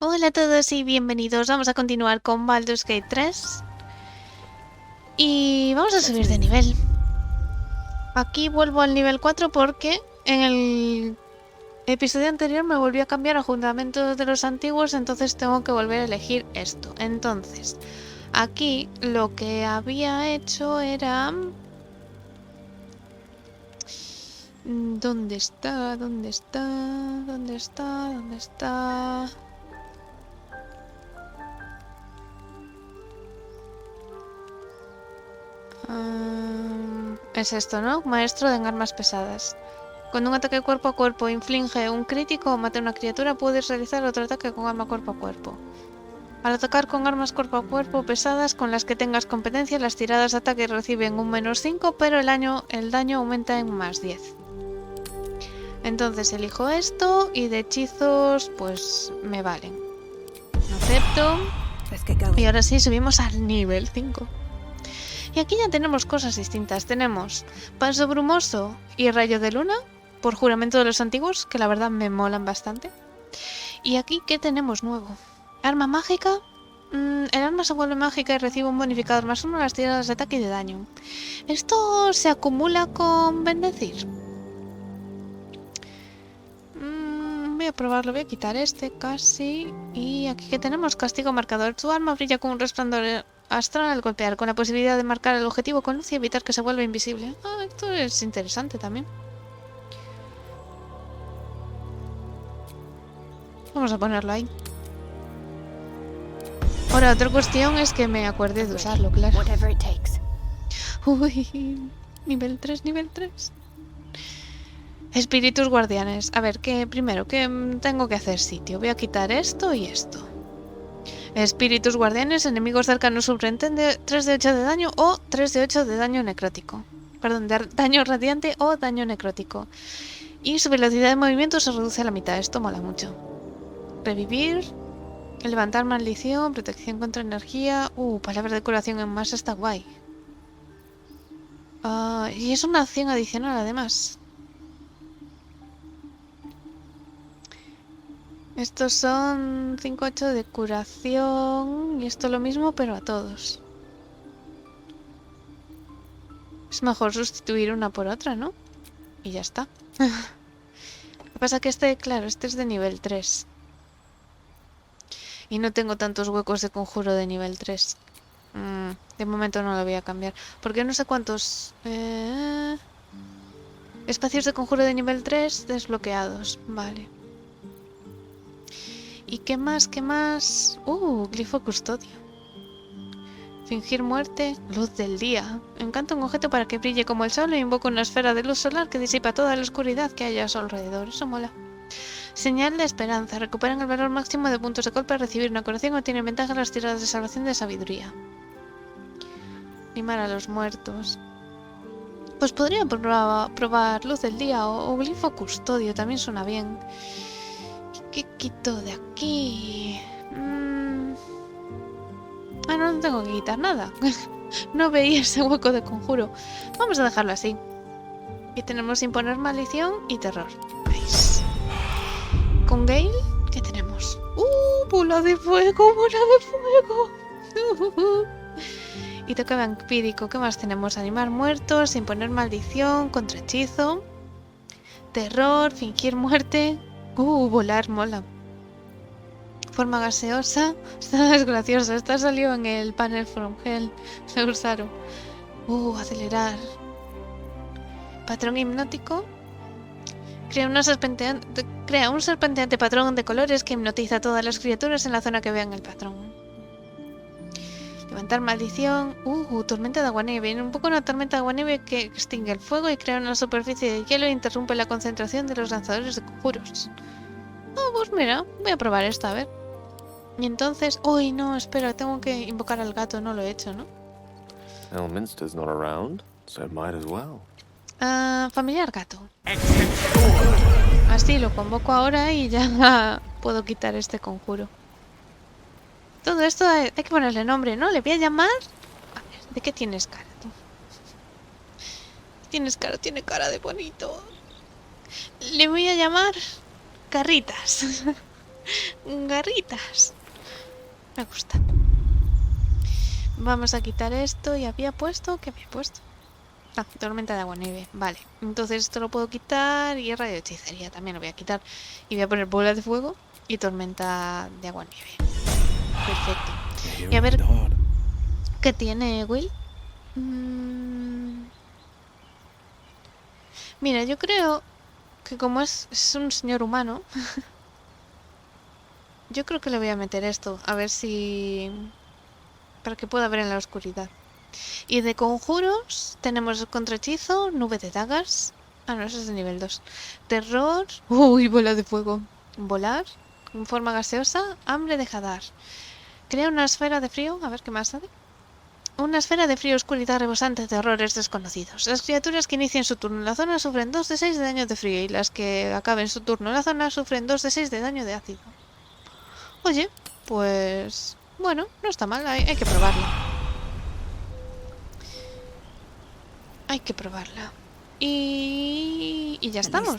Hola a todos y bienvenidos. Vamos a continuar con Baldur's Gate 3. Y vamos a subir de nivel. Aquí vuelvo al nivel 4 porque en el episodio anterior me volví a cambiar a juntamentos de los antiguos, entonces tengo que volver a elegir esto. Entonces, aquí lo que había hecho era... ¿Dónde está? ¿Dónde está? ¿Dónde está? ¿Dónde está? Es esto, ¿no? Maestro en armas pesadas. Cuando un ataque cuerpo a cuerpo inflige un crítico o mata a una criatura, puedes realizar otro ataque con arma cuerpo a cuerpo. Al atacar con armas cuerpo a cuerpo pesadas con las que tengas competencia, las tiradas de ataque reciben un -5, pero el daño aumenta en +10. Entonces elijo esto y de hechizos, pues me valen. Acepto. Y ahora sí, subimos al nivel 5. Y aquí ya tenemos cosas distintas. Tenemos paso brumoso y rayo de luna, por juramento de los antiguos, que la verdad me molan bastante. Y aquí, ¿qué tenemos nuevo? Arma mágica. El arma se vuelve mágica y recibe un bonificador +1 a las tiradas de ataque y de daño. ¿Esto se acumula con bendecir? Voy a probarlo, voy a quitar este casi. Y aquí que tenemos castigo marcador. Su arma brilla con un resplandor astral al golpear, con la posibilidad de marcar el objetivo con luz y evitar que se vuelva invisible. Esto es interesante también. Vamos a ponerlo ahí. Ahora, otra cuestión es que me acuerde de usarlo, claro. Uy, nivel 3, nivel 3. Espíritus guardianes. A ver, primero, ¿qué tengo que hacer sitio? Voy a quitar esto y esto. Espíritus guardianes, enemigos cercanos sufren 3 de 8 de daño o 3 de 8 de daño necrótico. Perdón, de daño radiante o daño necrótico. Y su velocidad de movimiento se reduce a la mitad. Esto mola mucho. Revivir. Levantar maldición. Protección contra energía. Palabra de curación en más está guay. Y es una acción adicional además. Estos son 5-8 de curación. Y esto lo mismo, pero a todos. Es mejor sustituir una por otra, ¿no? Y ya está. Lo que pasa es que claro, este es de nivel 3. Y no tengo tantos huecos de conjuro de nivel 3. De momento no lo voy a cambiar. Porque no sé cuántos... espacios de conjuro de nivel 3 desbloqueados. Vale. ¿Y qué más? ¿Qué más? Glifo custodio. Fingir muerte. Luz del día. Encanta un objeto para que brille como el sol e invoca una esfera de luz solar que disipa toda la oscuridad que haya a su alrededor. Eso mola. Señal de esperanza. Recuperan el valor máximo de puntos de golpe al recibir una curación o tienen ventaja en las tiradas de salvación de sabiduría. Animar a los muertos. Pues podría probar luz del día o glifo custodio. También suena bien. ¿Qué quito de aquí? No tengo que quitar nada. No veía ese hueco de conjuro. Vamos a dejarlo así. Y tenemos imponer maldición y terror. Nice. Con Gale, ¿qué tenemos? ¡Bola de fuego! ¡Bola de fuego! Y toque vampírico. ¿Qué más tenemos? Animar muertos, imponer maldición, contrahechizo, terror, fingir muerte. Volar mola. Forma gaseosa. Esta es graciosa. Esta salió en el panel from hell. Se usaron. Acelerar. Patrón hipnótico. Crea un serpenteante patrón de colores que hipnotiza a todas las criaturas en la zona que vean el patrón. Levantar maldición. Tormenta de agua-nieve. Un poco una tormenta de agua-nieve que extingue el fuego y crea una superficie de hielo e interrumpe la concentración de los lanzadores de conjuros. Pues mira, voy a probar esta, a ver. Y entonces... no, espera, tengo que invocar al gato, no lo he hecho, ¿no? Elminster's not around, so might as well. Familiar gato. Así lo convoco ahora y ya puedo quitar este conjuro. Todo esto hay que ponerle nombre, ¿no? Le voy a llamar... A ver, ¿de qué tienes cara tú? Tiene cara de bonito. Le voy a llamar... Carritas. Garritas. Me gusta. Vamos a quitar esto. Y había puesto... ¿Qué había puesto? Ah, tormenta de agua nieve. Vale. Entonces esto lo puedo quitar. Y radio de hechicería también lo voy a quitar. Y voy a poner bola de fuego y tormenta de agua nieve. Perfecto. Y a ver... ¿Qué tiene Will? Mira, yo creo que como es un señor humano... Yo creo que le voy a meter esto. A ver si... para que pueda ver en la oscuridad. Y de conjuros tenemos contrahechizo, nube de dagas. Ah, no, eso es de nivel 2. Terror. Uy, bola de fuego. Volar. Con forma gaseosa. Hambre de Hadar. Crea una esfera de frío. A ver qué más hace. Una esfera de frío, oscuridad rebosante de horrores desconocidos. Las criaturas que inicien su turno en la zona sufren 2 de 6 de daño de frío. Y las que acaben su turno en la zona sufren 2 de 6 de daño de ácido. Oye, pues... bueno, no está mal. Hay que probarla. Hay que probarla. Y ya estamos.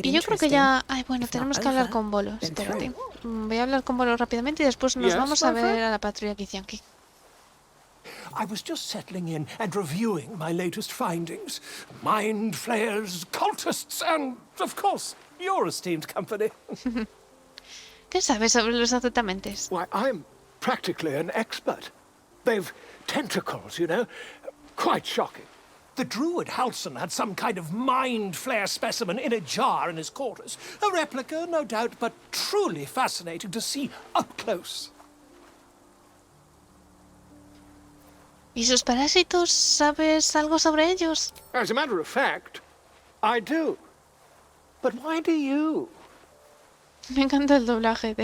Y yo creo que ya... Ay, bueno, tenemos que hablar con Bolo. Espérate. Voy a hablar con Bolo rápidamente y después nos vamos a ver a la patrulla Kizianki. I was just settling in and reviewing my latest findings. Mind flayers, cultists, and, of course, your esteemed company. ¿Qué sabes sobre los azotamentes? Why, I'm practically an expert. They've tentacles, you know. Quite shocking. The druid Halson had some kind of mind flare specimen in a jar in his quarters. A replica, no doubt, but truly fascinating to see up close. ¿Y sus parásitos? ¿Sabes algo sobre ellos? As a matter of fact, I do. But why do you? Me encanta el doblaje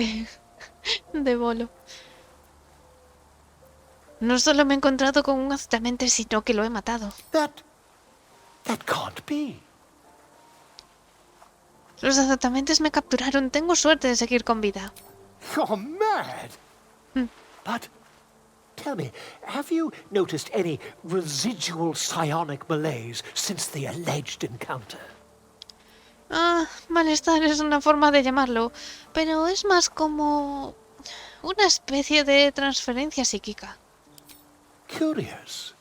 de Bolo. No solo me he encontrado con un azotamente, sino que lo he matado. That can't be. Los azotamentes me capturaron. Tengo suerte de seguir con vida. You're mad. But tell me, have you noticed any residual psionic malaise since the alleged encounter? Ah, malestar es una forma de llamarlo, pero es más como una especie de transferencia psíquica. Curious.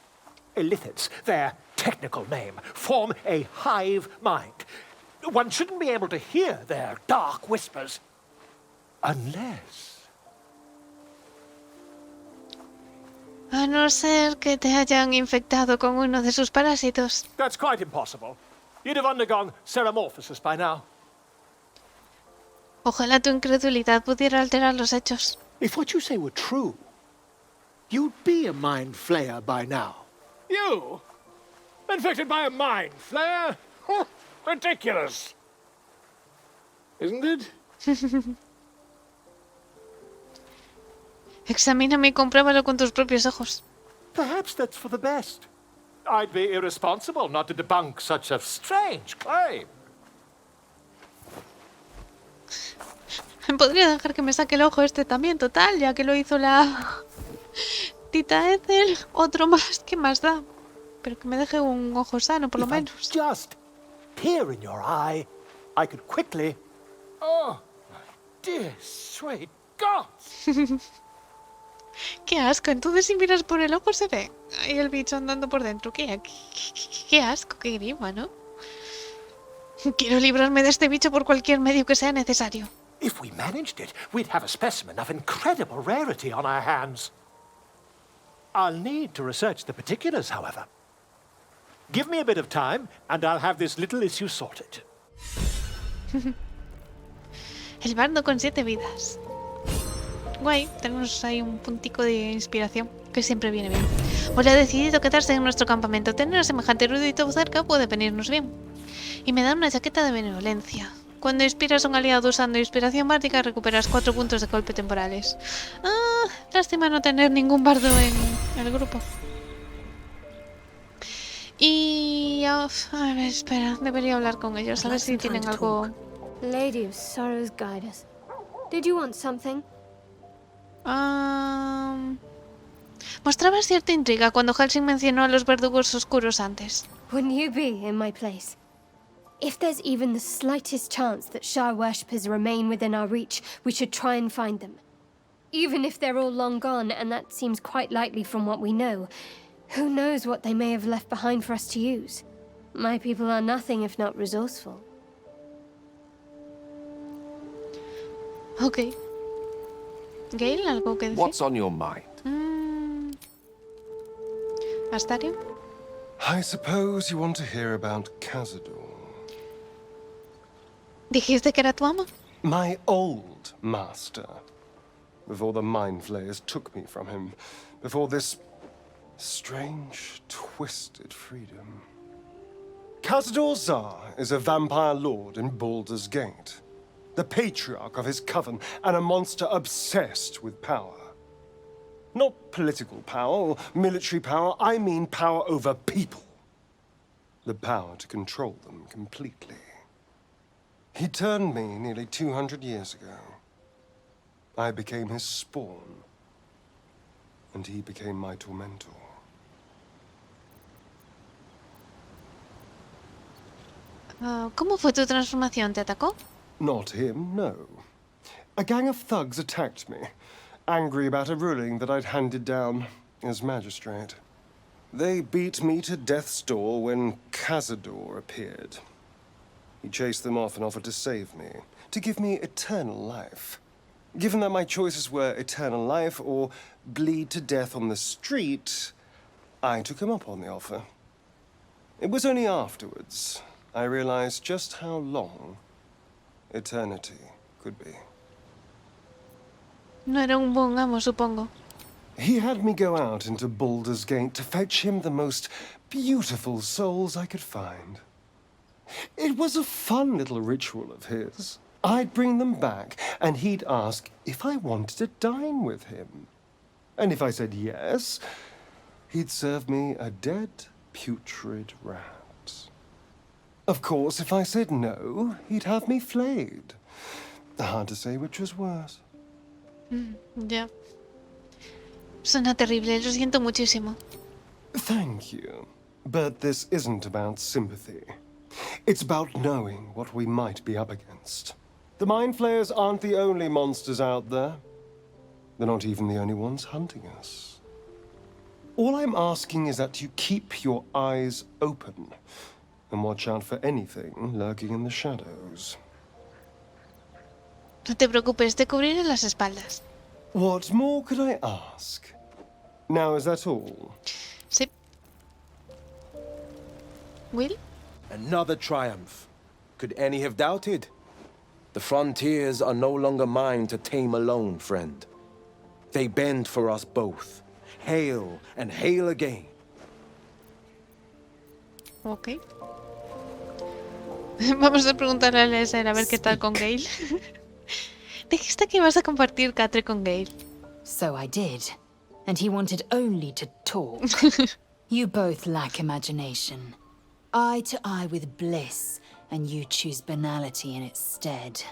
Illithids, their technical name, form a hive mind. One shouldn't be able to hear their dark whispers unless... A no ser que te hayan infectado con uno de sus parásitos. That's quite impossible. You'd have undergone ceramorphosis by now. Ojalá tu incredulidad pudiera alterar los hechos. If what you say were true, you'd be a mind flayer by now. You? Infected by a mind flayer? Ridiculous. Isn't it? Examíname y compruébalo con tus propios ojos. Perhaps that's for the best. I'd be irresponsible not to debunk such a strange claim. Podría dejar que me saque el ojo este también, total, ya que lo hizo la tita Ethel. Otro más, ¿qué más da? Pero que me deje un ojo sano, por lo menos. Just tear in your eye, I could quickly... Oh, my dear sweet gods. Qué asco, entonces si miras por el ojo se ve. Ahí el bicho andando por dentro. Qué asco, qué grima, ¿no? Quiero librarme de este bicho por cualquier medio que sea necesario. If we managed it, we'd have a specimen of incredible rarity on our hands. I'll need to research the particulars, however. Give me a bit of time, and I'll have this little issue sorted. El bardo con 7 vidas. Guay, tenemos ahí un puntico de inspiración, que siempre viene bien. Pues ha decidido quedarse en nuestro campamento. Tener a semejante erudito cerca puede venirnos bien. Y me da una chaqueta de benevolencia. Cuando inspiras a un aliado usando inspiración bárdica, recuperas 4 puntos de golpe temporales. Ah, lástima no tener ningún bardo en el grupo. Y... a ver, espera, debería hablar con ellos, a ver si tienen algo... Lady of Sorrows, guide us. Did you want something? Mostraba cierta intriga cuando Halsing mencionó a los verdugos oscuros antes. Wouldn't you be in my place? If there's even the slightest chance that Shah worshippers remain within our reach, we should try and find them. Even if they're all long gone, and that seems quite likely from what we know, who knows what they may have left behind for us to use? My people are nothing if not resourceful. Ok. Gale, ¿algo que decir? What's on your mind? ¿Astario? I suppose you want to hear about Cazador. ¿Dijiste que era tu amo? My old master. Before the mind flayers took me from him. Before this strange, twisted freedom. Cazador Zar is a vampire lord in Baldur's Gate. The patriarch of his coven, and a monster obsessed with power. Not political power or military power, I mean power over people. The power to control them completely. He turned me nearly 200 years ago. I became his spawn, and he became my tormentor. ¿Cómo fue tu transformación? ¿Te atacó? Not him, no. A gang of thugs attacked me, angry about a ruling that I'd handed down as magistrate. They beat me to death's door when Cazador appeared. He chased them off and offered to save me, to give me eternal life. Given that my choices were eternal life or bleed to death on the street, I took him up on the offer. It was only afterwards I realized just how long eternity could be. No era un buen amo, supongo. He had me go out into Baldur's Gate to fetch him the most beautiful souls I could find. It was a fun little ritual of his. I'd bring them back, and he'd ask if I wanted to dine with him. And if I said yes, he'd serve me a dead, putrid rat. Of course, if I said no, he'd have me flayed. Hard to say which was worse. Ya. Suena terrible, lo siento muchísimo. Thank you. But this isn't about sympathy. It's about knowing what we might be up against. The mind flayers aren't the only monsters out there. They're not even the only ones hunting us. All I'm asking is that you keep your eyes open and watch out for anything lurking in the shadows. No te preocupes, te cubriré las espaldas. What more could I ask? Now, is that all? Sí. Will? Another triumph. Could any have doubted? The frontiers are no longer mine to tame alone, friend. They bend for us both. Hail and hail again. Ok. Vamos a preguntarle a lae'zel a ver qué tal con Gale. Dijiste que ibas a compartir Catre con Gale. So I did. And he wanted only to talk. You both lack imagination. Eye to eye with bliss, and you choose banality in its stead.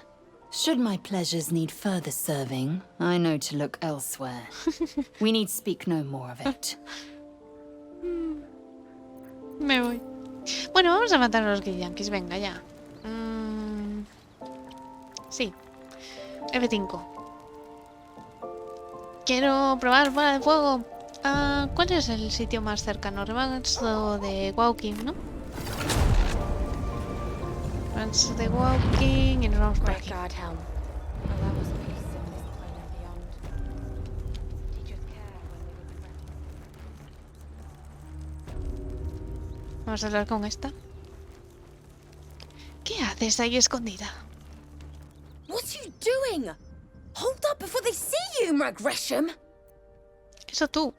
Should my pleasures need further serving, I know to look elsewhere. We need speak no more of it. Me voy. Bueno, vamos a matar a los Gillianquis, venga ya. Sí. F5. Quiero probar bola de fuego. ¿Cuál es el sitio más cercano? Remanso de Walking, ¿no? Remanso de Walking y nos vamos por aquí. Vamos a hablar con esta. ¿Qué haces ahí escondida? What are you doing? Hold up before they see you, Gresham. Eso tú.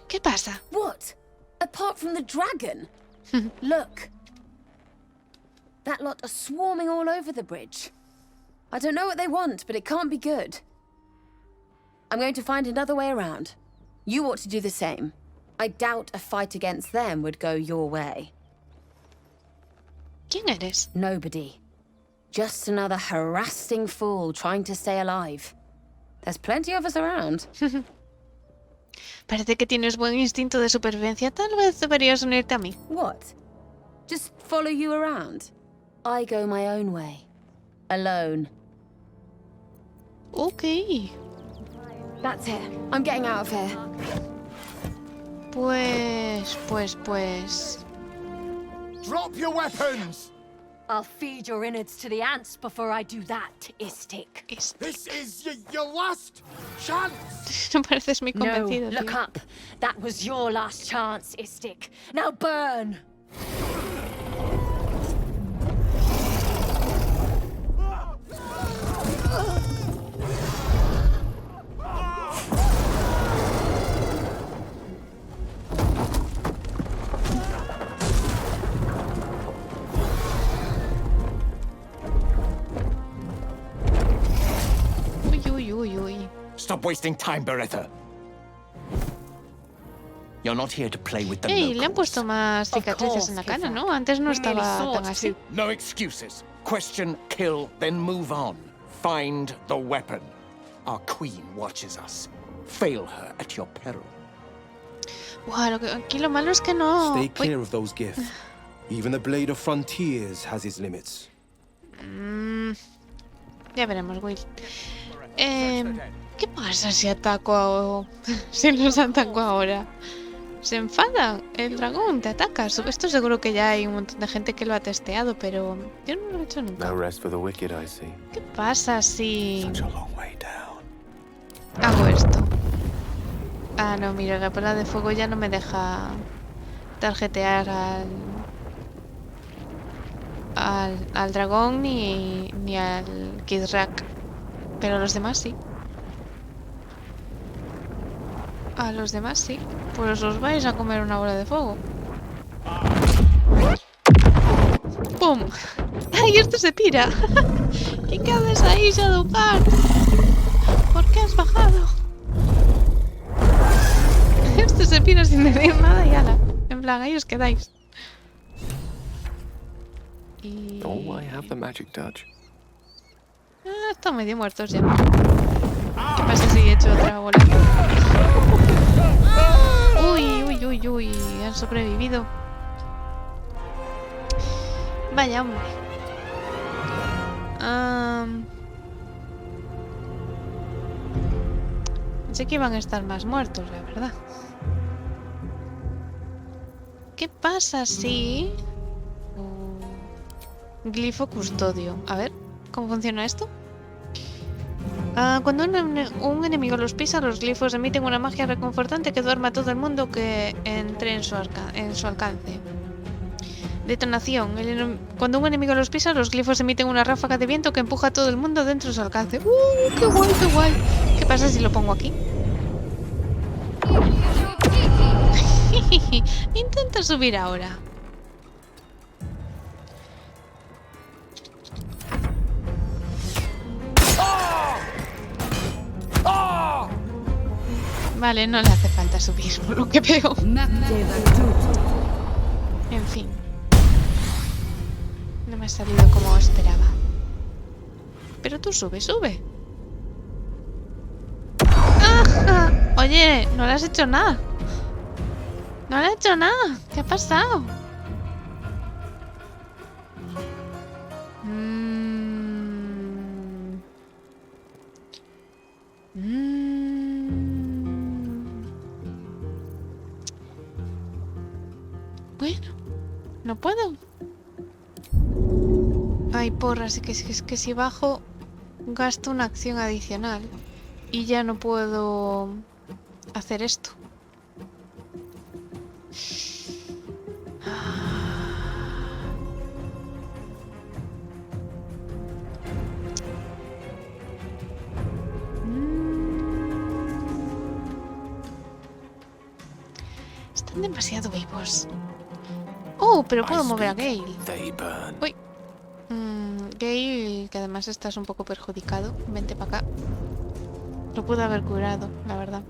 ¿Qué pasa? What? Apart from the dragon? Look. That lot are swarming all over the bridge. I don't know what they want, but it can't be good. I'm going to find another way around. You ought to do the same. I doubt a fight against them would go your way. ¿Quién eres? Nobody. Just another harassing fool trying to stay alive. There's plenty of us around. Parece que tienes buen instinto de supervivencia. Tal vez deberías unirte a mí. What? Just follow you around? I go my own way. Alone. Ok. That's it. I'm getting out of here. Pues... Drop your weapons! I'll feed your innards to the ants before I do that, Istik. This is your last chance! No pareces muy No, convencido, look tío. up. That was your last chance, Istik. Now burn! Uy. Stop wasting time, Beretta. You're not here to play with the Ey, le han locals. puesto más cicatrices en la cara, ¿no? Antes no estaba tan así. No excuses. Question, kill, then move on. Find the weapon. Our queen watches us. Fail her at your peril. Buah, aquí lo malo es que no... Stay Uy. clear of those gifts. Even the Blade of Frontiers has its limits. Ya veremos, Will. ¿Qué pasa si ataco si los ataco ahora? Se enfada el dragón, te ataca. Esto seguro que ya hay un montón de gente que lo ha testeado, pero yo no lo he hecho nunca. No rest for the wicked, I see. ¿Qué pasa si Such a long way down. hago esto? Ah, no, mira, la bola de fuego ya no me deja tarjetear al dragón ni al Kidrak. Pero a los demás sí. A los demás sí. Pues os vais a comer una bola de fuego. ¡Pum! ¡Ay, esto se pira! ¿Y qué haces ahí, Shadowheart? ¿Por qué has bajado? Esto se pira sin decir nada y ala. En plan, ahí os quedáis. Y... Oh, I have the magic touch. Ah, están medio muertos ya. ¿Qué pasa si he hecho otra bola? Uy, han sobrevivido. Vaya, hombre. Pensé que iban a estar más muertos, la verdad. ¿Qué pasa si... glifo custodio. A ver, ¿cómo funciona esto? Cuando un enemigo los pisa, los glifos emiten una magia reconfortante que duerme a todo el mundo que entre en su alcance. Detonación. Cuando un enemigo los pisa, los glifos emiten una ráfaga de viento que empuja a todo el mundo dentro de su alcance. ¡Qué guay, qué guay! ¿Qué pasa si lo pongo aquí? Intenta subir ahora. Vale, no le hace falta subir, por lo que veo. En fin. No me ha salido como esperaba. Pero tú sube, sube. ¡Ah! Oye, no le has hecho nada. No le has hecho nada. ¿Qué ha pasado? Bueno, no puedo. Ay, porras, es que si bajo gasto una acción adicional y ya no puedo hacer esto. Están demasiado vivos. Oh, pero puedo mover a Gale. Uy. Gale, que además estás un poco perjudicado. Vente para acá. Lo pude haber curado, la verdad.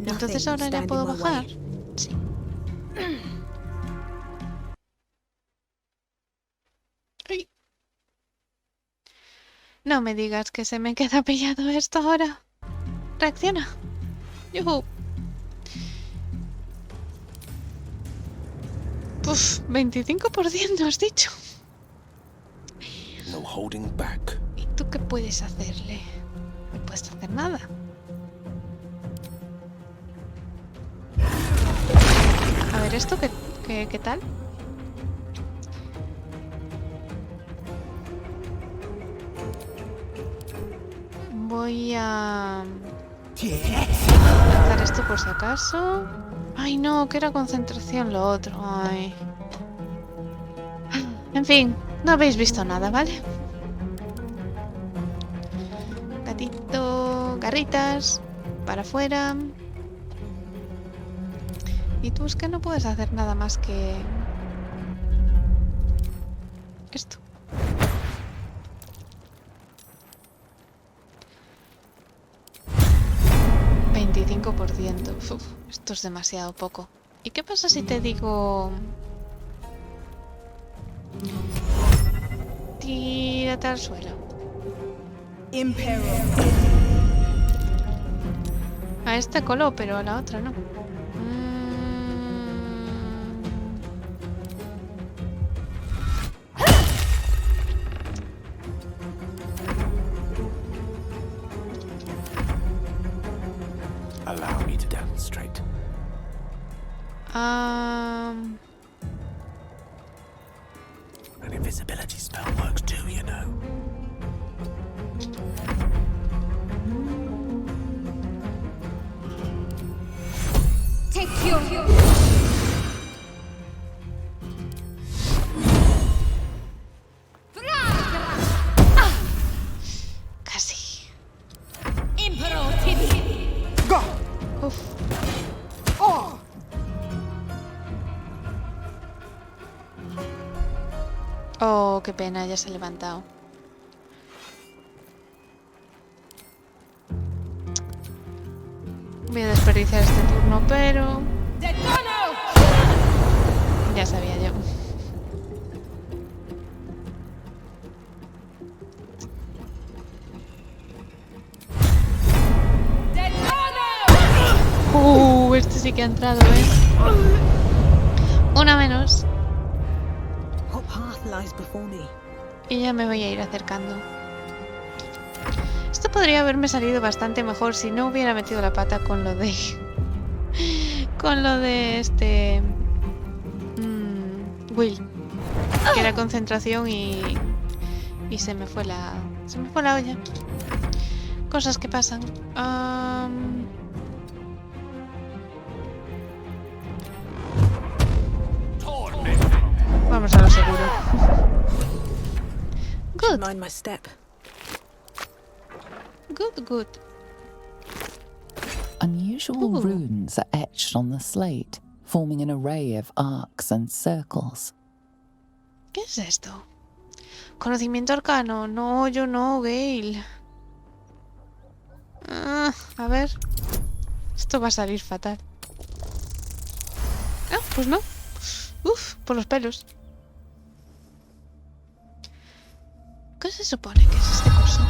Entonces ahora ya puedo bajar. Sí. Ay. No me digas que se me queda pillado esto ahora. Reacciona. ¡Yuhu! Uf, 25% has dicho. No holding back. ¿Y tú qué puedes hacerle? No puedes hacer nada. A ver, ¿esto qué tal? Voy a... hacer esto por si acaso. Ay, no, que era concentración lo otro. Ay. En fin, no habéis visto nada, ¿vale? Gatito, garritas, para afuera. Y tú es que no puedes hacer nada más que... esto. Uf, esto es demasiado poco. ¿Y qué pasa si te digo... tírate al suelo? A este coló, pero a la otra no. Allow me to demonstrate. An invisibility spell works too, you know. Take your... casi. Go! Uf. Oh, qué pena, ya se ha levantado. Voy a desperdiciar este turno, pero... ya sabía yo. Este sí que ha entrado, ¿eh? Una menos. Y ya me voy a ir acercando. Esto podría haberme salido bastante mejor si no hubiera metido la pata con lo de... con lo de este... Will. Que era concentración y se me fue la... olla. Cosas que pasan. Vamos a lo seguro. Good. Mind my step. Good. Unusual runes are etched on the slate, forming an array of arcs and circles. ¿Qué es esto? Conocimiento arcano. No, yo no, Gale. A ver. Esto va a salir fatal. Ah, pues no. Uf, por los pelos. ¿Qué se supone que es este coso?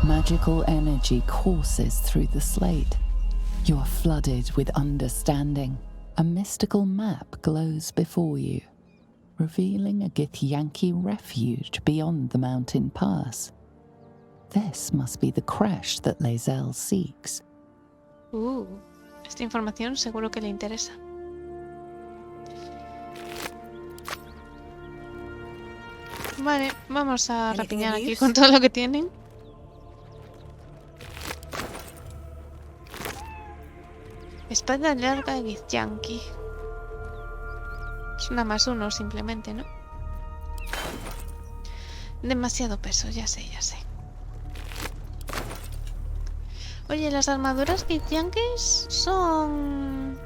Magical energy courses through the slate. You are flooded with understanding. A mystical map glows before you, revealing a Githyanki refuge beyond the mountain pass. This must be the crash that lae'zel seeks. Esta información seguro que le interesa. Vale, vamos a rapiñar aquí con todo lo que tienen. Espada larga Githyanki. Es una +1 simplemente, ¿no? Demasiado peso, ya sé. Oye, ¿las armaduras Githyankis son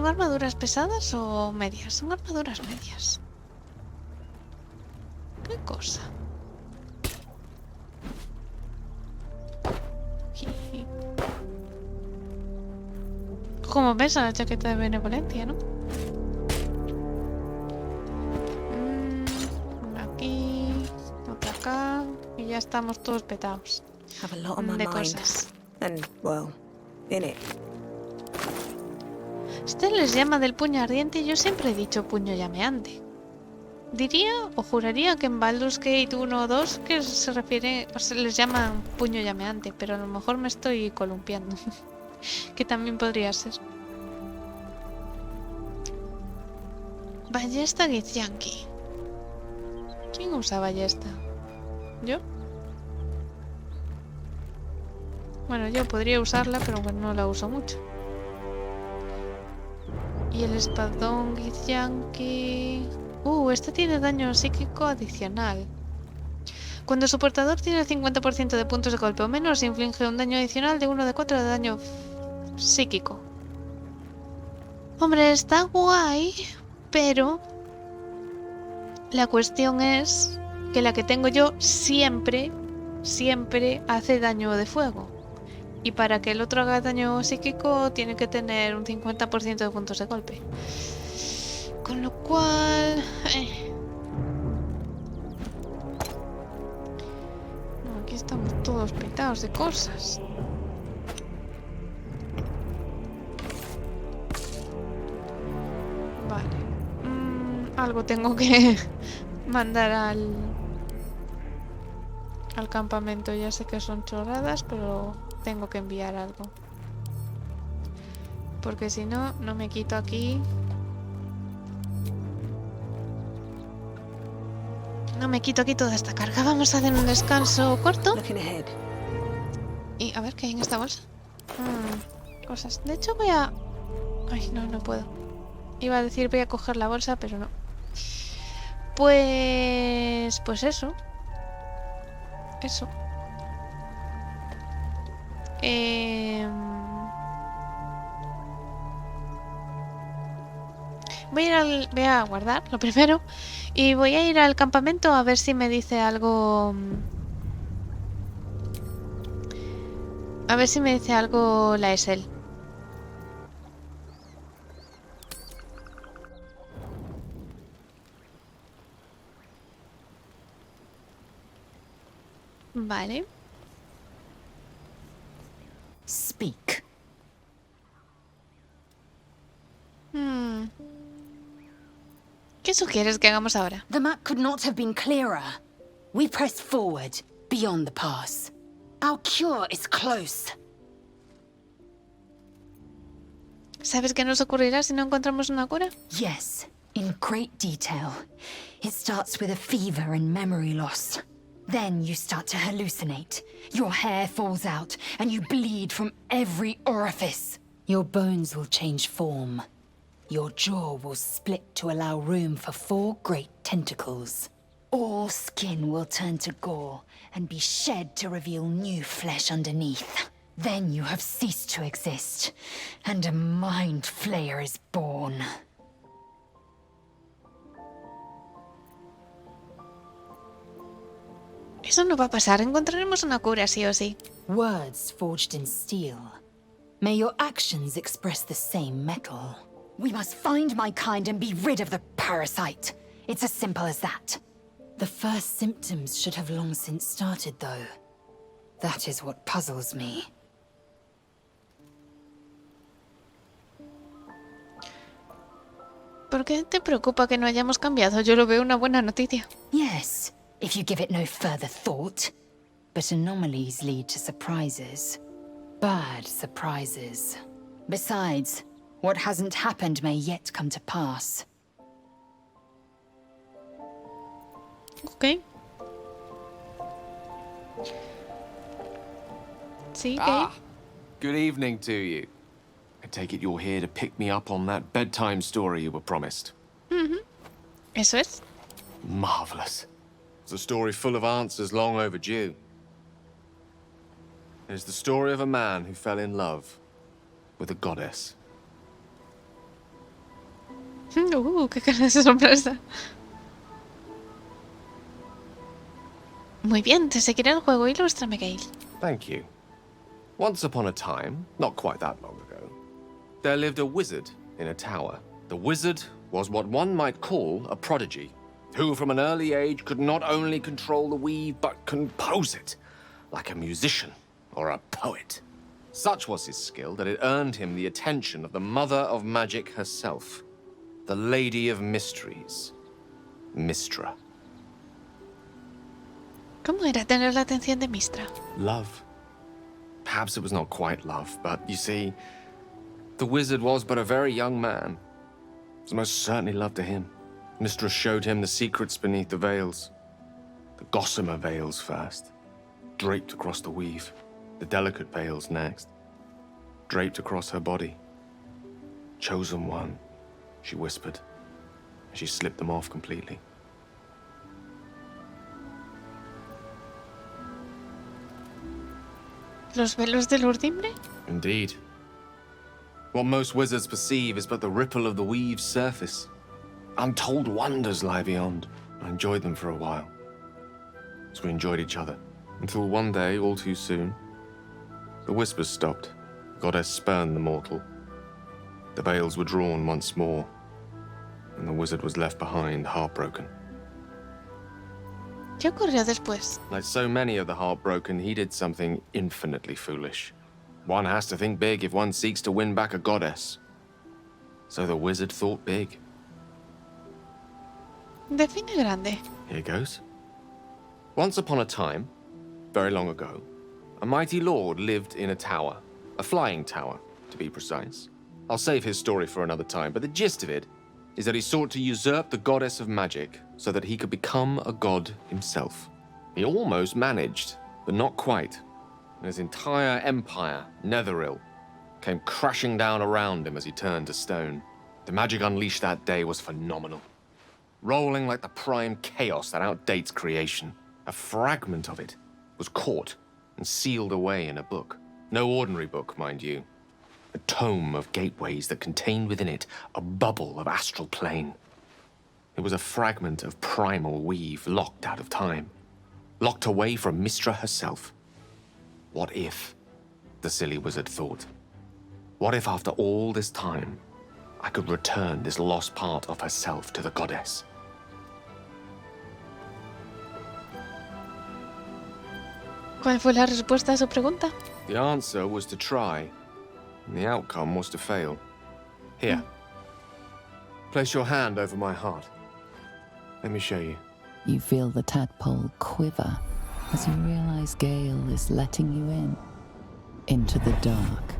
armaduras pesadas o medias? Son armaduras medias. ¿Qué cosa? Como pesa la chaqueta de benevolencia, ¿no? Una aquí, otra acá, y ya estamos todos petados de cosas. Este les llama del puño ardiente y yo siempre he dicho puño llameante. Diría o juraría que en Baldur's Gate 1 o 2 que se refiere, o se les llaman puño llameante, pero a lo mejor me estoy columpiando. Que también podría ser. Ballesta Githyanki. ¿Quién usa ballesta? ¿Yo? Bueno, yo podría usarla, pero bueno, no la uso mucho. Y el espadón Githyanki... este tiene daño psíquico adicional. Cuando su portador tiene el 50% de puntos de golpe o menos, inflige un daño adicional de 1 de 4 de daño psíquico. Hombre, está guay, pero la cuestión es que la que tengo yo siempre hace daño de fuego. Y para que el otro haga daño psíquico tiene que tener un 50% de puntos de golpe. Con lo cual... No, aquí estamos todos petados de cosas. Vale. Algo tengo que mandar al campamento. Ya sé que son chorradas, pero tengo que enviar algo. Porque si no, no me quito aquí... No me quito aquí toda esta carga. Vamos a hacer un descanso corto. Y a ver qué hay en esta bolsa. Cosas. De hecho voy a... Ay, no puedo. Iba a decir voy a coger la bolsa, pero no. Pues eso. Eso. Voy a guardar lo primero. Y voy a ir al campamento a ver si me dice algo... A ver si me dice algo lae'zel. Vale. Speak. ¿Qué sugieres que hagamos ahora? The map could not have been clearer. We press forward, beyond the pass. Our cure is close. ¿Sabes qué nos ocurrirá si no encontramos una cura? Yes, in great detail. It starts with a fever and memory loss. Then you start to hallucinate. Your hair falls out, and you bleed from every orifice. Your bones will change form. Your jaw will split to allow room for 4 great tentacles. All skin will turn to gore and be shed to reveal new flesh underneath. Then you have ceased to exist, and a mind flayer is born. Eso no va a pasar. Encontraremos una cura sí o sí. Words forged in steel. May your actions express the same metal. We must find my kind and be rid of the parasite. It's as simple as that. The first symptoms should have long since started, though. That is what puzzles me. ¿Por qué te preocupa que no hayamos cambiado? Yo lo veo una buena noticia. Yes, if you give it no further thought. But anomalies lead to surprises. Bad surprises. Besides, what hasn't happened may yet come to pass. Okay. Sí, okay. Good evening to you. I take it you're here to pick me up on that bedtime story you were promised. Eso es. Marvelous. It's a story full of answers long overdue. It's the story of a man who fell in love with a goddess. Qué cara de sorpresa. Muy bien, te seguiré el juego. Ilústrame, Gale. Thank you. Once upon a time, not quite that long ago, there lived a wizard in a tower. The wizard was what one might call a prodigy, who from an early age could not only control the weave, but compose it, like a musician or a poet. Such was his skill that it earned him the attention of the mother of magic herself, the Lady of Mysteries, Mystra. ¿Cómo era tener la atención de Mystra? Love. Perhaps it was not quite love, but you see, the wizard was but a very young man. It was most certainly love to him. Mystra showed him the secrets beneath the veils. The gossamer veils first, draped across the weave. The delicate veils next, draped across her body. Chosen one, she whispered, and she slipped them off completely. ¿Los velos del urdimbre? Indeed. What most wizards perceive is but the ripple of the weave's surface. Untold wonders lie beyond. I enjoyed them for a while. As we enjoyed each other. Until one day, all too soon, the whispers stopped. Goddess spurned the mortal. The veils were drawn once more, and the wizard was left behind, heartbroken. ¿Qué ocurrió después? Like so many of the heartbroken, he did something infinitely foolish. One has to think big if one seeks to win back a goddess. So the wizard thought big. Define grande. Here goes. Once upon a time, very long ago, a mighty lord lived in a tower. A flying tower, to be precise. I'll save his story for another time, but the gist of it is that he sought to usurp the goddess of magic so that he could become a god himself. He almost managed, but not quite. And his entire empire, Netheril, came crashing down around him as he turned to stone. The magic unleashed that day was phenomenal. Rolling like the prime chaos that outdates creation. A fragment of it was caught and sealed away in a book. No ordinary book, mind you. A tome of gateways that contained within it a bubble of astral plane. It was a fragment of primal weave locked out of time. Locked away from Mystra herself. What if, the silly wizard thought, what if after all this time, I could return this lost part of herself to the goddess? ¿Cuál fue la respuesta a su pregunta? The answer was to try, and the outcome was to fail. Here. Place your hand over my heart. Let me show you. You feel the tadpole quiver as you realize Gale is letting you in. Into the dark.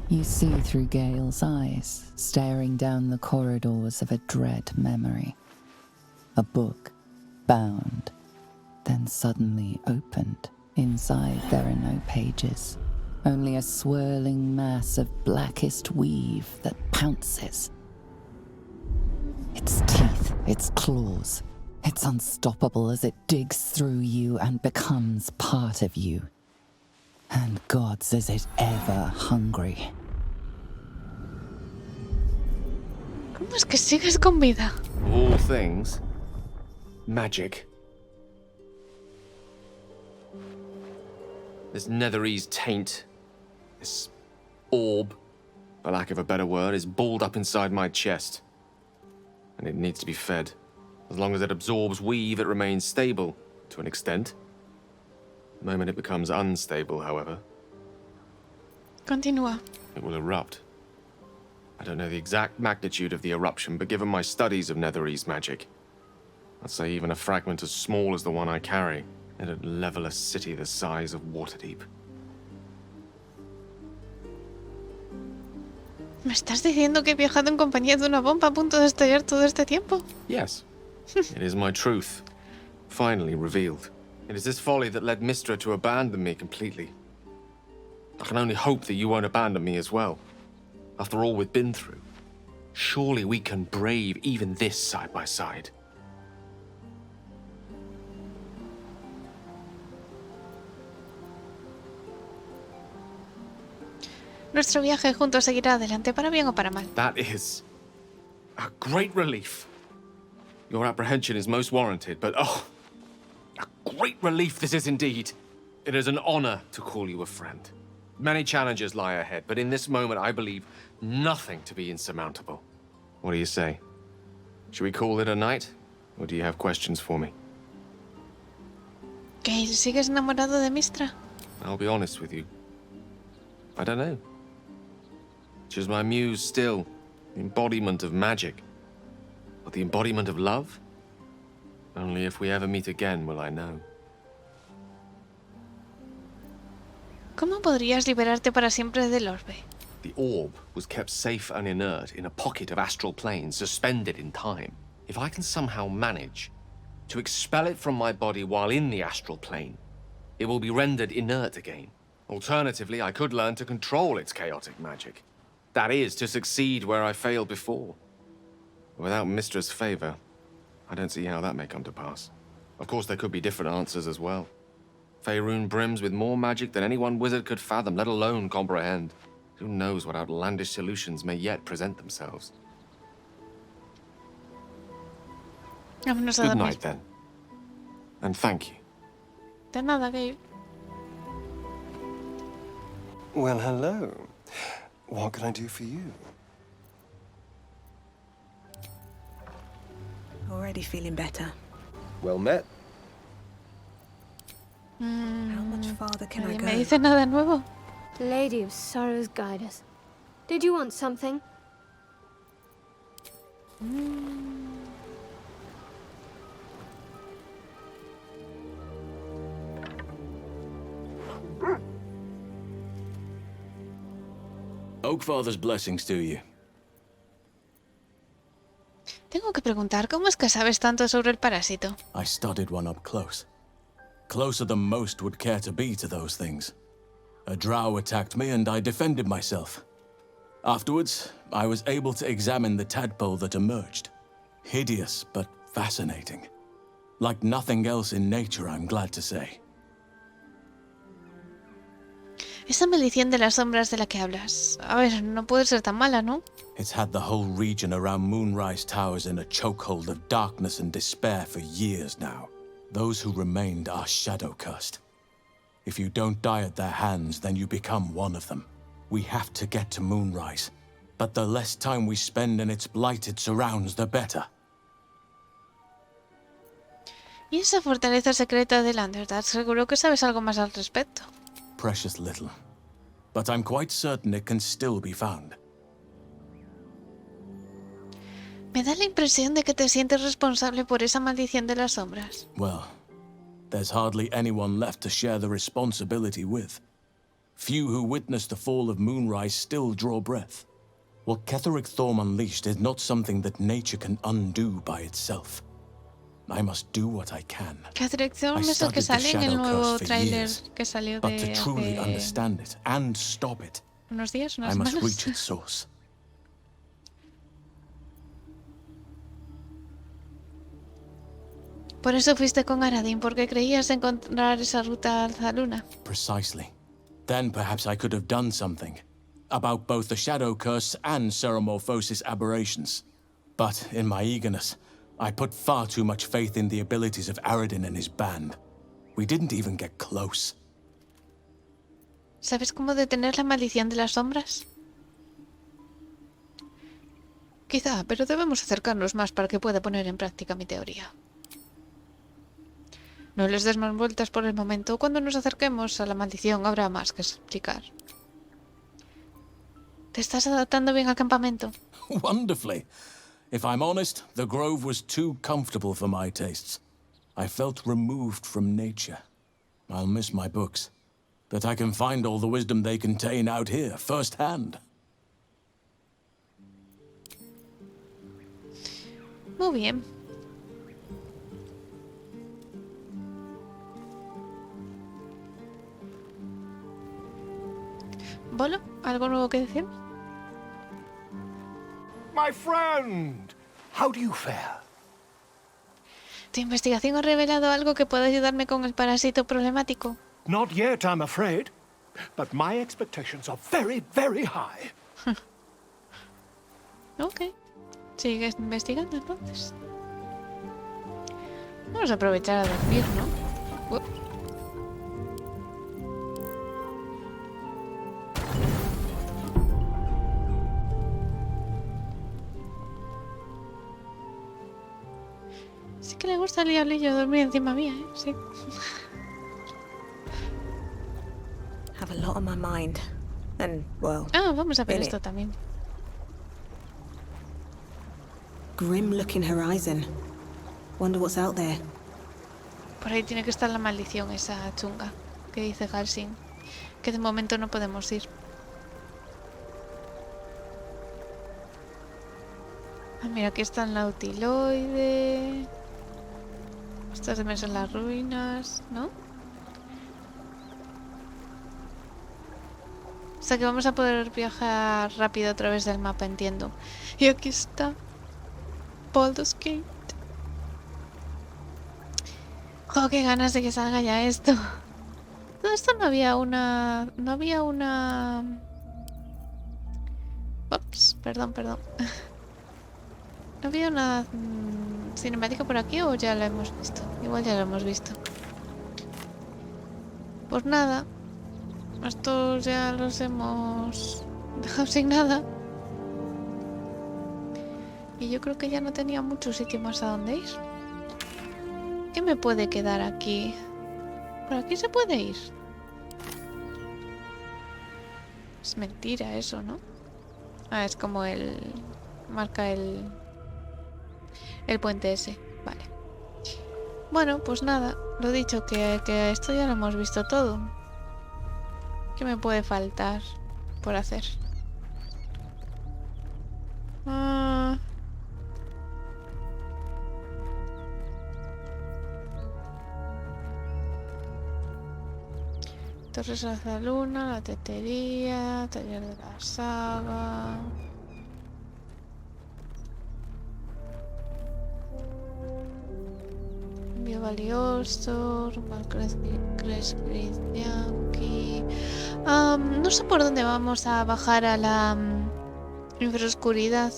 You see through Gale's eyes, staring down the corridors of a dread memory. A book, bound, then suddenly opened. Inside there are no pages, only a swirling mass of blackest weave that pounces. Its teeth, its claws, it's unstoppable as it digs through you and becomes part of you. And God's is it ever hungry. ¿Cómo es que sigues con vida? Of all things, magic. This Netherese taint, this orb, for lack of a better word, is balled up inside my chest. And it needs to be fed. As long as it absorbs weave, it remains stable, to an extent. The moment it becomes unstable, however, Continúa. it will erupt. I don't know the exact magnitude of the eruption, but given my studies of Netherese magic, I'd say even a fragment as small as the one I carry, it'd level a city the size of Waterdeep. ¿Me estás diciendo que he viajado en compañía de una bomba a punto de estallar todo este tiempo? Yes, it is my truth, finally revealed. It is this folly that led Mystra to abandon me completely. I can only hope that you won't abandon me as well. After all we've been through, surely we can brave even this side by side. Nuestro viaje juntos seguirá adelante, para bien o para mal. That is a great relief. Your apprehension is most warranted, but oh, a great relief this is indeed. It is an honor to call you a friend. Many challenges lie ahead, but in this moment I believe nothing to be insurmountable. What do you say? Should we call it a night, or do you have questions for me? Gale, ¿sigues enamorado de Mystra? I'll be honest with you. I don't know. She's my muse still, the embodiment of magic. But the embodiment of love? Only if we ever meet again will I know. ¿Cómo podrías liberarte para siempre del orbe? The orb was kept safe and inert in a pocket of astral plane, suspended in time. If I can somehow manage to expel it from my body while in the astral plane, it will be rendered inert again. Alternatively, I could learn to control its chaotic magic. That is, to succeed where I failed before. Without Mistra's favor, I don't see how that may come to pass. Of course, there could be different answers as well. Faerun brims with more magic than any one wizard could fathom, let alone comprehend. Who knows what outlandish solutions may yet present themselves. Vámonos a Good dormir. night, then. And thank you. De nada, Gabe. Well, hello. What can I do for you? Already feeling better. Well met. How much farther can I ¿Nadie go? me dice nada nuevo? Lady of Sorrows, guide us. Did you want something? Oakfather's blessings to you. Tengo que preguntar, ¿cómo es que sabes tanto sobre el parásito? I studied one up close. Closer than most would care to be to those things. A drow attacked me and I defended myself. Afterwards, I was able to examine the tadpole that emerged. Hideous, but fascinating. Like nothing else in nature, I'm glad to say. Esa maldición de las sombras de la que hablas. A ver, no puede ser tan mala, ¿no? It's had the whole region around Moonrise Towers in a chokehold of darkness and despair for years now. Those who remained are shadow-cursed. If you don't die at their hands, then you become one of them. We have to get to Moonrise, but the less time we spend in its blighted surrounds, the better. ¿Y esa fortaleza secreta del Underdark? Seguro que sabes algo más al respecto. Precious little. But I'm quite certain it can still be found. Me da la impresión de que te sientes responsable por esa maldición de las sombras. Well, there's hardly anyone left to share the responsibility with. Few who witnessed the fall of Moonrise still draw breath. What Ketheric Thorm unleashed is not something that nature can undo by itself. I must do what I can. Ketheric Thorm I es el que studied the sale en el shadow nuevo curse for tráiler years, que salió but to de truly hace understand it and stop it, unos días, I unas must semanas. reach its source. Por eso fuiste con Aradin, porque creías encontrar esa ruta a la luna. Precisely. Then perhaps I could have done something about both the shadow curse and Ceremorphosis aberrations. But in my eagerness, I put far too much faith in the abilities of Aradin and his band. We didn't even get close. ¿Sabes cómo detener la maldición de las sombras? Quizá, pero debemos acercarnos más para que pueda poner en práctica mi teoría. No les des más vueltas por el momento. Cuando nos acerquemos a la maldición habrá más que explicar. ¿Te estás adaptando bien al campamento? Wonderfully. If I'm honest, the grove was too comfortable for my tastes. I felt removed from nature. I'll miss my books, but I can find all the wisdom they contain out here, firsthand. Muy bien. ¿Bolo? ¿Algo nuevo que decir? My friend, how do you fare? ¿Tu investigación ha revelado algo que pueda ayudarme con el parásito problemático? Not yet, I'm afraid. But my expectations are very, very high. Ok. Sigue investigando entonces. Vamos a aprovechar a dormir, ¿no? Sí que le gusta al diablillo dormir encima mía, ¿eh? Sí. Have a lot on my mind. And, well, Ah, vamos a ver in esto it. también. Grim-looking horizon. Wonder what's out there. Por ahí tiene que estar la maldición esa chunga que dice Halsin. Que de momento no podemos ir. Ah, mira, aquí está el nautiloide. Estas de son las ruinas, ¿no? O sea que vamos a poder viajar rápido a través del mapa, entiendo. Y aquí está Baldur's Gate. ¡Oh, qué ganas de que salga ya esto! Todo esto no había una... No había una... Ups, perdón. ¿No había una cinemática por aquí o ya la hemos visto? Igual ya la hemos visto. Pues nada. Estos ya los hemos dejado sin nada. Y yo creo que ya no tenía mucho sitio más a donde ir. ¿Qué me puede quedar aquí? ¿Por aquí se puede ir? Es mentira eso, ¿no? Ah, es como el... Marca el puente ese. Vale. Bueno, pues nada. Lo dicho, que esto ya lo hemos visto todo. ¿Qué me puede faltar por hacer? Torres hacia la luna, la tetería, taller de la saga... Envío valioso, rumbo al Yankee. No sé por dónde vamos a bajar a la infraoscuridad.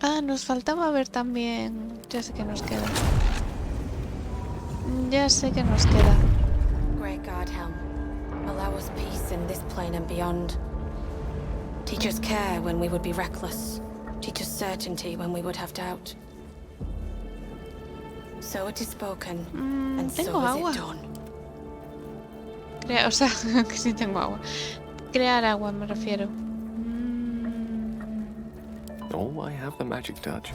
Ah, nos faltaba ver también... Ya sé que nos queda. Great God, Helm. Allow us peace in this plane and beyond. Teach us care when we would be reckless. Teach us certainty when we would have doubt. So it is spoken, and so is agua. it done. O sea, que sí tengo agua. Crear agua, me refiero. Oh, I have the magic touch.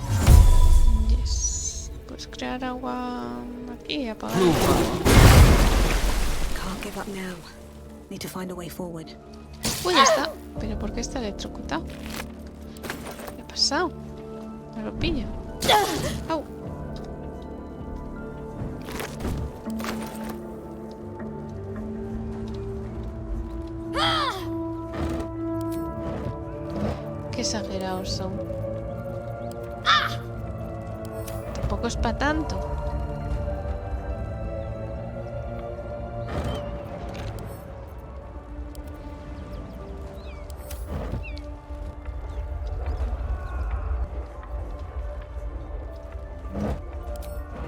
Yes. Pues crear agua aquí, apagar. Can't give up now. Need to find a way forward. Uy, ya está. ¿Pero por qué está electrocutado? ¿Qué ha pasado? Me lo pillo. ¡Au! Qué exagerados son. Tampoco es para tanto.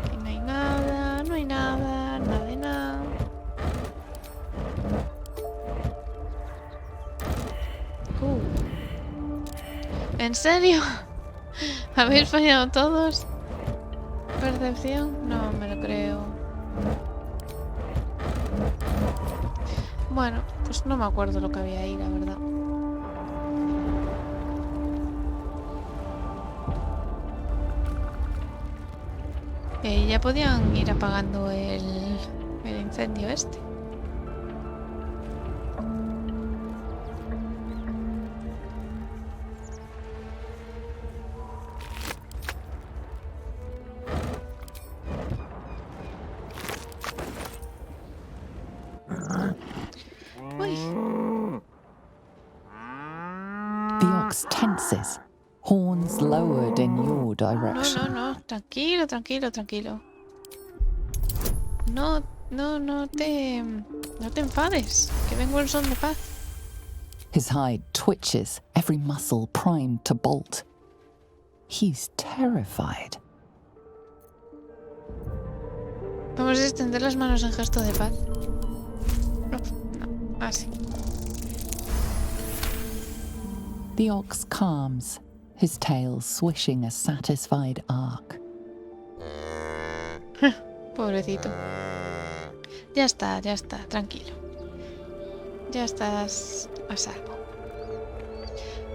Aquí no hay nada, nada de nada. ¿En serio? ¿Habéis fallado todos? ¿Percepción? No me lo creo. Bueno, pues no me acuerdo lo que había ahí, la verdad. Ya podían ir apagando el incendio este. The ox tenses, horns lowered in your direction. No, tranquilo. No te enfades, que vengo en son de paz. His hide twitches, every muscle primed to bolt. He's terrified. Vamos a extender las manos en gesto de paz. No, así. The ox calms, his tail swishing a satisfied arc. Pobrecito. Ya está, tranquilo. Ya estás a salvo.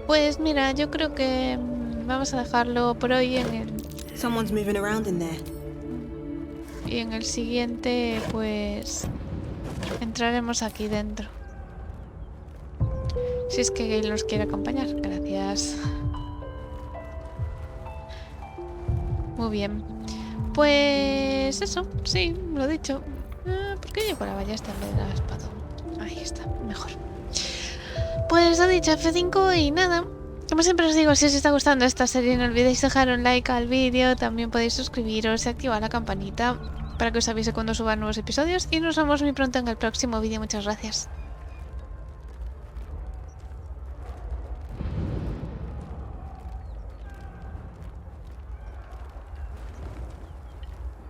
Pues mira, yo creo que vamos a dejarlo por hoy en el... Someone's moving around in there. Y en el siguiente, pues... entraremos aquí dentro. Si es que Gale nos quiere acompañar. Gracias. Muy bien. Pues eso, sí, lo he dicho. ¿Por qué llevo la ballesta en vez de la espada? Ahí está, mejor. Pues lo dicho, F5 y nada. Como siempre os digo, si os está gustando esta serie no olvidéis dejar un like al vídeo. También podéis suscribiros y activar la campanita para que os avise cuando suban nuevos episodios. Y nos vemos muy pronto en el próximo vídeo. Muchas gracias.